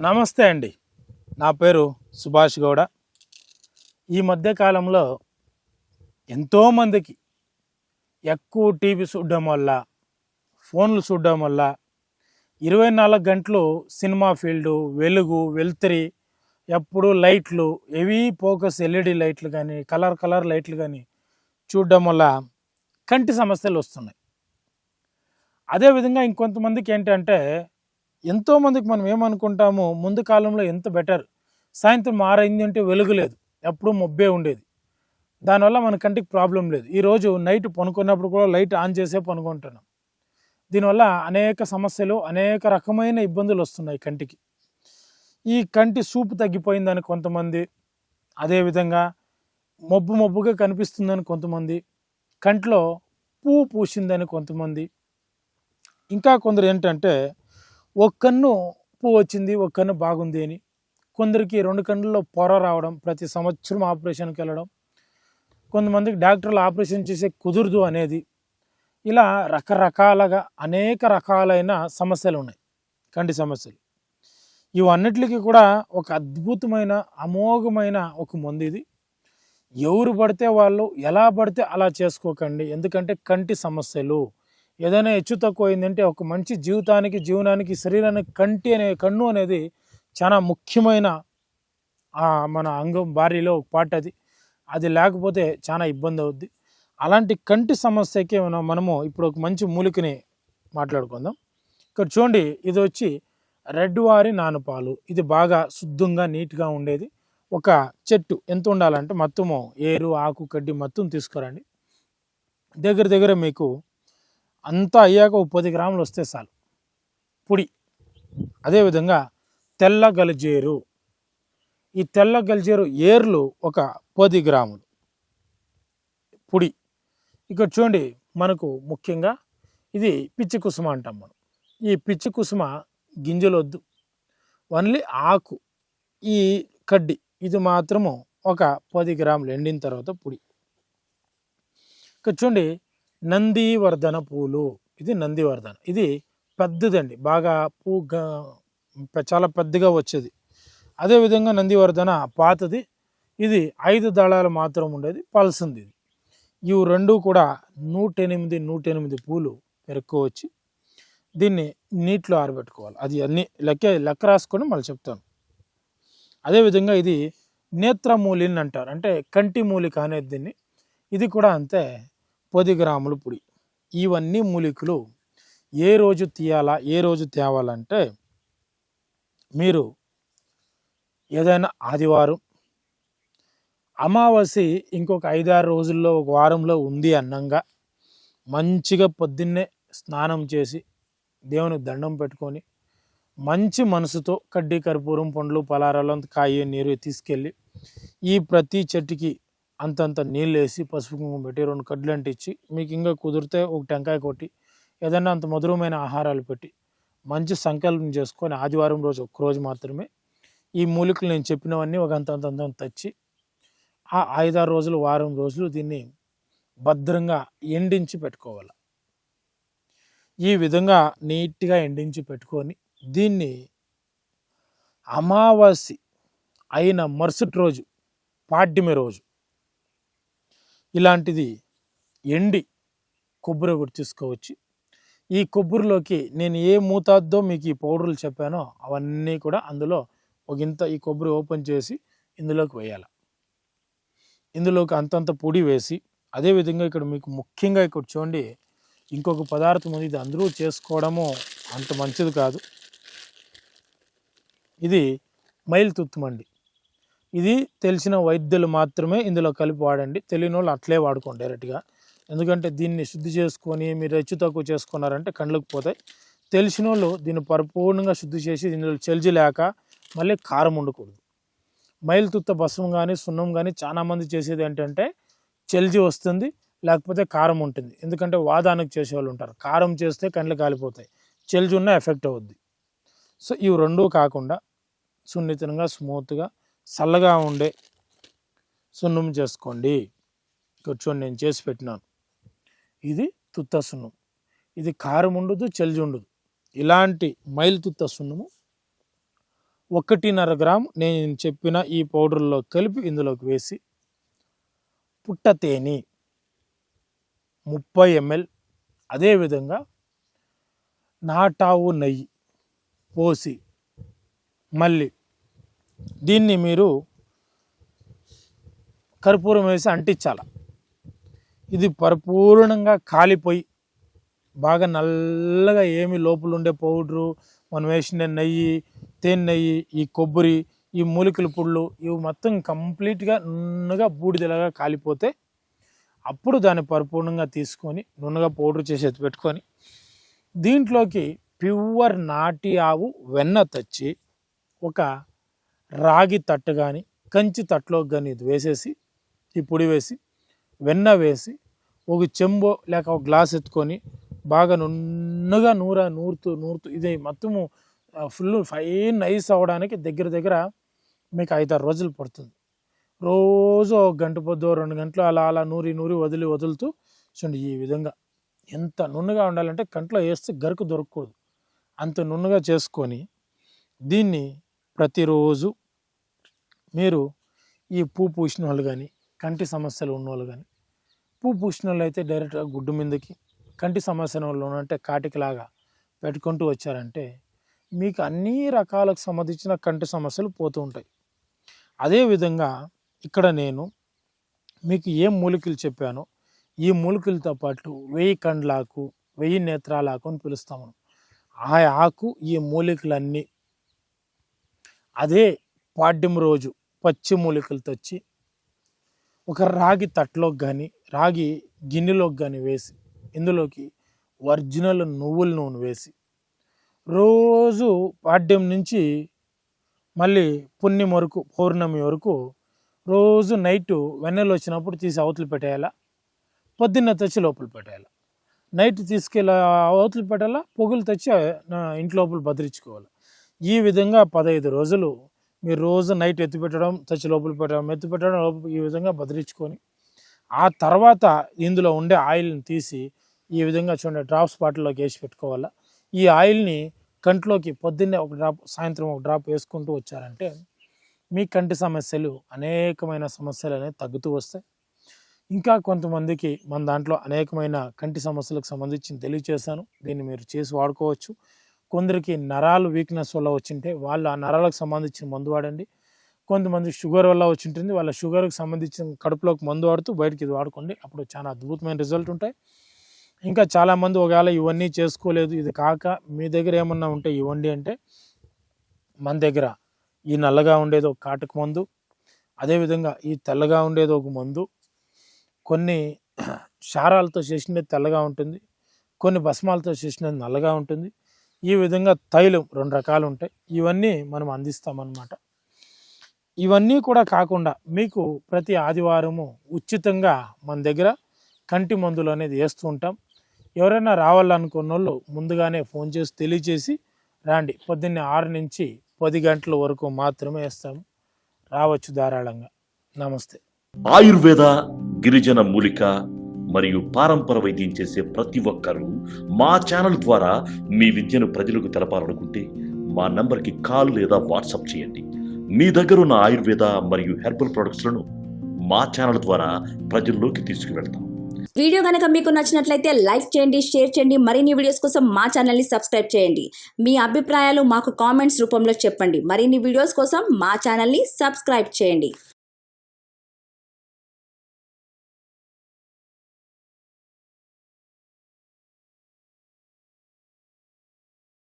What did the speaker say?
నమస్తే అండి. నా పేరు సుభాష్ గౌడ. ఈ మధ్య కాలంలో ఎంతోమందికి ఎక్కువ టీవీ చూడడం వల్ల, ఫోన్లు చూడడం వల్ల 24 గంటలు సినిమా ఫీల్డు, వెలుగు, వెలుతురి, ఎప్పుడు లైట్లు, హెవీ ఫోకస్ ఎల్ఈడి లైట్లు కానీ, కలర్ లైట్లు కానీ చూడడం వల్ల కంటి సమస్యలు వస్తున్నాయి. అదేవిధంగా ఇంకొంతమందికి ఏంటంటే, ఎంతోమందికి మనం ఏమనుకుంటాము, ముందు కాలంలో ఎంత బెటర్, సాయంత్రం 6 అయింది అంటే వెలుగు లేదు, ఎప్పుడూ మబ్బే ఉండేది, దానివల్ల మన కంటికి ప్రాబ్లం లేదు. ఈరోజు నైట్ పనుకున్నప్పుడు కూడా లైట్ ఆన్ చేసే పనుకుంటున్నాం. దీనివల్ల అనేక సమస్యలు, అనేక రకమైన ఇబ్బందులు వస్తున్నాయి కంటికి. ఈ కంటి చూపు తగ్గిపోయిందని కొంతమంది, అదేవిధంగా మబ్బుగా కనిపిస్తుందని కొంతమంది, కంట్లో పువ్వు పూసిందని కొంతమంది, ఇంకా కొందరు ఏంటంటే ఒక కన్ను పువ్వు వచ్చింది, ఒక కన్ను బాగుంది అని, కొందరికి 2 కన్నుల్లో పొర రావడం, ప్రతి సంవత్సరం ఆపరేషన్కి వెళ్ళడం, కొంతమందికి డాక్టర్లు ఆపరేషన్ చేసే కుదురుదు అనేది, ఇలా రకరకాలుగా అనేక రకాలైన సమస్యలు ఉన్నాయి, కంటి సమస్యలు. ఇవన్నిటికీ కూడా ఒక అద్భుతమైన, అమోఘమైన ఒక మందు ఇది. ఎవరు పడితే వాళ్ళు ఎలా పడితే అలా చేసుకోకండి. ఎందుకంటే కంటి సమస్యలు ఏదైనా హెచ్చు తక్కువ అయిందంటే ఒక మంచి జీవనానికి, శరీరానికి కన్ను అనేది చాలా ముఖ్యమైన మన అంగం, బాడీలో ఒక పార్ట్. అది లేకపోతే చాలా ఇబ్బంది అవుద్ది. అలాంటి కంటి సమస్యకి మనము ఇప్పుడు ఒక మంచి మూలికని మాట్లాడుకుందాం. ఇక్కడ చూడండి, ఇది వచ్చి రెడ్ వారి నానుపాలు. ఇది బాగా శుద్ధంగా నీట్గా ఉండేది. ఒక చెట్టు ఎంత ఉండాలంటే మొత్తము ఏరు, ఆకు, కడ్డి మొత్తం తీసుకురండి. దగ్గర మీకు అంతా అయ్యాక ఒక 10 గ్రాములు వస్తే చాలు పొడి. అదేవిధంగా తెల్ల గలిజేరు, ఈ తెల్ల గలిజేరు ఏర్లు ఒక 10 గ్రాములు పొడి. ఇక్కడ చూడండి, మనకు ముఖ్యంగా ఇది పిచ్చి కుసుమ అంటాం మనం. ఈ పిచ్చి కుసుమ గింజలు వద్దు, ఓన్లీ ఆకు, ఈ కడ్డి, ఇది మాత్రము ఒక 10 గ్రాములు ఎండిన తర్వాత పొడి. ఇక్కడ చూడండి, నందివర్ధన పూలు. ఇది నందివర్ధన, ఇది పెద్దదండి, బాగా చాలా పెద్దగా వచ్చేది. అదేవిధంగా నందివర్ధన పాతది, ఇది 5 దళాలు మాత్రం ఉండేది, పల్సింది. ఇది ఇవి రెండు కూడా 108 పూలు పెరుక్కోవచ్చి దీన్ని నీటిలో ఆరబెట్టుకోవాలి. అది అన్ని లెక్క రాసుకొని మళ్ళీ చెప్తాను. అదేవిధంగా ఇది నేత్రమూలిని అంటారు, అంటే కంటి మూలిక అనేది దీన్ని. ఇది కూడా అంతే, 10 గ్రాములు పొడి. ఇవన్నీ మూలికలు ఏ రోజు తీయాలా, ఏ రోజు తేవాలంటే, మీరు ఏదైనా ఆదివారం, అమావాస్య ఇంకొక 5-6 రోజుల్లో, ఒక వారంలో ఉంది అన్నంగా మంచిగా పొద్దున్నే స్నానం చేసి దేవునికి దండం పెట్టుకొని మంచి మనసుతో కడ్డీ, కర్పూరం, పండ్లు, పలారాలు, కాయ, నీరు తీసుకెళ్ళి ఈ ప్రతి చెట్టుకి అంతంత నీళ్ళు వేసి, పసుపు కుంకుమ పెట్టి, 2 కడ్లు అంటించి, మీకు ఇంకా కుదిరితే ఒక టెంకాయ కొట్టి, ఏదైనా అంత మధురమైన ఆహారాలు పెట్టి మంచి సంకల్పం చేసుకొని ఆదివారం రోజు ఒక్కరోజు మాత్రమే ఈ మూలికలు నేను చెప్పినవన్నీ ఒక అంత తెచ్చి ఆ 5-6 రోజులు, వారం రోజులు దీన్ని భద్రంగా ఎండించి పెట్టుకోవాలి. ఈ విధంగా నీట్గా ఎండించి పెట్టుకొని దీన్ని అమావాస్య అయిన మరుసటి రోజు, పాడ్యమి రోజు, ఇలాంటిది ఎండి కొబ్బరి ఒకటి తీసుకోవచ్చి, ఈ కొబ్బరిలోకి నేను ఏ మోతాదుతో మీకు ఈ పౌడర్లు చెప్పానో అవన్నీ కూడా అందులో ఒకంత ఈ కొబ్బరి ఓపెన్ చేసి ఇందులోకి వేయాలి. ఇందులోకి అంతంత పొడి వేసి, అదేవిధంగా ఇక్కడ మీకు ముఖ్యంగా ఇక్కడ చూడండి, ఇంకొక పదార్థం ఉంది, ఇది అందరూ చేసుకోవడము అంత మంచిది కాదు. ఇది మైలుతుత్తమండి. ఇది తెలిసిన వైద్యులు మాత్రమే ఇందులో కలిపి వాడండి, తెలియని వాళ్ళు అట్లే వాడుకోండి డైరెక్ట్గా. ఎందుకంటే దీన్ని శుద్ధి చేసుకొని మీరు హెచ్చు తక్కువ చేసుకున్నారంటే కండ్లకు పోతాయి. తెలిసిన వాళ్ళు దీన్ని పరిపూర్ణంగా శుద్ధి చేసి దీనిలో చెల్జి లేక మళ్ళీ కారం ఉండకూడదు. మైలుతుత్త భస్మం కానీ, సున్నం కానీ చాలామంది చేసేది ఏంటంటే చెల్జి వస్తుంది, లేకపోతే కారం ఉంటుంది. ఎందుకంటే వాదానికి చేసేవాళ్ళు ఉంటారు, కారం చేస్తే కండ్లు కాలిపోతాయి, చెల్జి ఉన్న ఎఫెక్ట్ అవుద్ది. సో ఇవి రెండూ కాకుండా సున్నితంగా, స్మూత్గా, చల్లగా ఉండే సున్నం చేసుకోండి. కూర్చొని నేను చేసి పెట్టినాను, ఇది తుత్త సున్నం. ఇది కారం ఉండదు, చెల్జి ఉండదు. ఇలాంటి మైలుతుత్త సున్నము 1.5 గ్రాము నేను చెప్పిన ఈ పౌడర్లో కలిపి ఇందులోకి వేసి, పుట్ట తేనె 30 ml, అదేవిధంగా నాటావు నెయ్యి పోసి మళ్ళీ దీన్ని మీరు కర్పూరం వేసి అంటించాలి. ఇది పరిపూర్ణంగా కాలిపోయి బాగా నల్లగా ఏమి లోపల ఉండే పౌడరు, మనం వేసిన నెయ్యి, తేనె నెయ్యి, ఈ కొబ్బరి, ఈ మూలికల పుళ్ళు ఇవి మొత్తం కంప్లీట్గా నున్నగా బూడిదలాగా కాలిపోతే అప్పుడు దాన్ని పరిపూర్ణంగా తీసుకొని నున్నగా పౌడర్ చేసి ఎత్తి పెట్టుకొని దీంట్లోకి ప్యూర్ నాటి ఆవు వెన్న తెచ్చి ఒక రాగి తట్టు కానీ కంచి తట్టులోకి కానీ ఇది వేసేసి ఈ పొడి వేసి వెన్న వేసి ఒక చెంబో లేక ఒక గ్లాస్ ఎత్తుకొని బాగా నున్నగా నూరుతూ ఇది మొత్తము ఫుల్ ఫైన్ నైస్ అవ్వడానికి దగ్గర మీకు 5-6 రోజులు పడుతుంది. రోజు 1 గంట పొద్దు 2 గంటలు అలా నూరి వదులుతూ చూడండి. ఈ విధంగా ఎంత నున్నగా ఉండాలంటే కంట్లో వేస్తే గరుకు దొరకకూడదు, అంత నున్నగా చేసుకొని దీన్ని ప్రతిరోజు మీరు ఈ పూసిన వాళ్ళు కానీ, కంటి సమస్యలు ఉన్నవాళ్ళు కానీ, పూసిన వాళ్ళు అయితే డైరెక్ట్గా గుడ్డు మీదకి, కంటి సమస్య వాళ్ళు అంటే కాటికిలాగా పెట్టుకుంటూ వచ్చారంటే మీకు అన్ని రకాలకు సంబంధించిన కంటి సమస్యలు పోతూ ఉంటాయి. అదేవిధంగా ఇక్కడ నేను మీకు ఏం మూలికలు చెప్పానో ఈ మూలికలతో పాటు 1000 కండ్లాకు, 1000 నేత్రాలకు అని పిలుస్తాము. ఆ ఆకు ఈ మూలికలన్నీ అదే పాడ్యం రోజు పచ్చి మూలికలు తెచ్చి ఒక రాగి తట్టులోకి కానీ రాగి గిన్నెలోకి కానీ వేసి ఇందులోకి ఒరిజినల్ నువ్వుల నూనె వేసి రోజు పాడ్యం నుంచి మళ్ళీ పుణ్యం వరకు, పౌర్ణమి వరకు రోజు నైటు వెన్నెలు వచ్చినప్పుడు తీసి అవతలు పెట్టేయాలా, పొద్దున్న తెచ్చి లోపల పెట్టేయాలి. నైట్ తీసుకెళ్ళి అవతలు పెట్టాలా, పొగులు తెచ్చి ఇంటి లోపల భద్రించుకోవాలి. ఈ విధంగా 15 రోజులు మీరు రోజు నైట్ ఎత్తిపెట్టడం, తెచ్చి లోపల పెట్టడం ఈ విధంగా భద్రించుకొని ఆ తర్వాత ఇందులో ఉండే ఆయిల్ని తీసి ఈ విధంగా చూడండి డ్రాప్స్ బాటిల్లోకి వేసి పెట్టుకోవాలా. ఈ ఆయిల్ని కంట్లోకి పొద్దున్నే 1 డ్రాప్, సాయంత్రం 1 డ్రాప్ వేసుకుంటూ వచ్చారంటే మీ కంటి సమస్యలు అనేకమైన సమస్యలు అనేవి తగ్గుతూ వస్తాయి. ఇంకా కొంతమందికి మన దాంట్లో అనేకమైన కంటి సమస్యలకు సంబంధించి తెలియచేశాను, దీన్ని మీరు చేసి వాడుకోవచ్చు. కొందరికి నరాలు వీక్నెస్ వల్ల వచ్చింటే వాళ్ళు ఆ నరాలకు సంబంధించిన మందు వాడండి. కొంతమంది షుగర్ వల్ల వచ్చింటుంది, వాళ్ళ షుగర్కి సంబంధించిన కడుపులోకి మందు వాడుతూ బయటకి ఇది వాడుకోండి, అప్పుడు చాలా అద్భుతమైన రిజల్ట్ ఉంటాయి. ఇంకా చాలామంది ఒకవేళ ఇవన్నీ చేసుకోలేదు, ఇది కాక మీ దగ్గర ఏమన్నా ఉంటే ఇవ్వండి అంటే మన దగ్గర ఈ నల్లగా ఉండేది ఒక కాటుకు మందు, అదేవిధంగా ఈ తెల్లగా ఉండేది ఒక మందు, కొన్ని క్షారాలతో చేసినది తెల్లగా ఉంటుంది, కొన్ని భస్మాలతో చేసినది నల్లగా ఉంటుంది. ఈ విధంగా తైలం 2 రకాలు ఉంటాయి. ఇవన్నీ మనం అందిస్తామన్నమాట. ఇవన్నీ కూడా కాకుండా మీకు ప్రతి ఆదివారము ఉచితంగా మన దగ్గర కంటి మందులు అనేది వేస్తూ ఉంటాం. ఎవరైనా రావాలనుకున్న వాళ్ళు ముందుగానే ఫోన్ చేసి తెలియచేసి రండి. పొద్దున్నే 6 నుంచి 10 గంటల వరకు మాత్రమే వేస్తాము, రావచ్చు ధారాళంగా. నమస్తే. ఆయుర్వేద, గిరిజన మూలిక మరియు పారంపర వైద్యం చేసే ప్రతి ఒక్కరూ మా ఛానల్ ద్వారా మీ విద్యను ప్రజలకు తెలపాలనుకుంటే మా నంబర్కి కాల్ లేదా వాట్సాప్ చేయండి. మీ దగ్గర ఉన్న ఆయుర్వేద మరియు హెర్బల్ ప్రొడక్ట్స్లను మా ఛానల్ ద్వారా ప్రజల్లోకి తీసుకువెళ్తాం. వీడియో కనుక మీకు నచ్చినట్లయితే లైక్ చేయండి, షేర్ చేయండి. మరిన్ని వీడియోస్ కోసం మా ఛానల్ని సబ్స్క్రైబ్ చేయండి. మీ అభిప్రాయాలు మాకు కామెంట్స్ రూపంలో చెప్పండి. మరిన్ని వీడియోస్ కోసం మా ఛానల్ని సబ్స్క్రైబ్ చేయండి.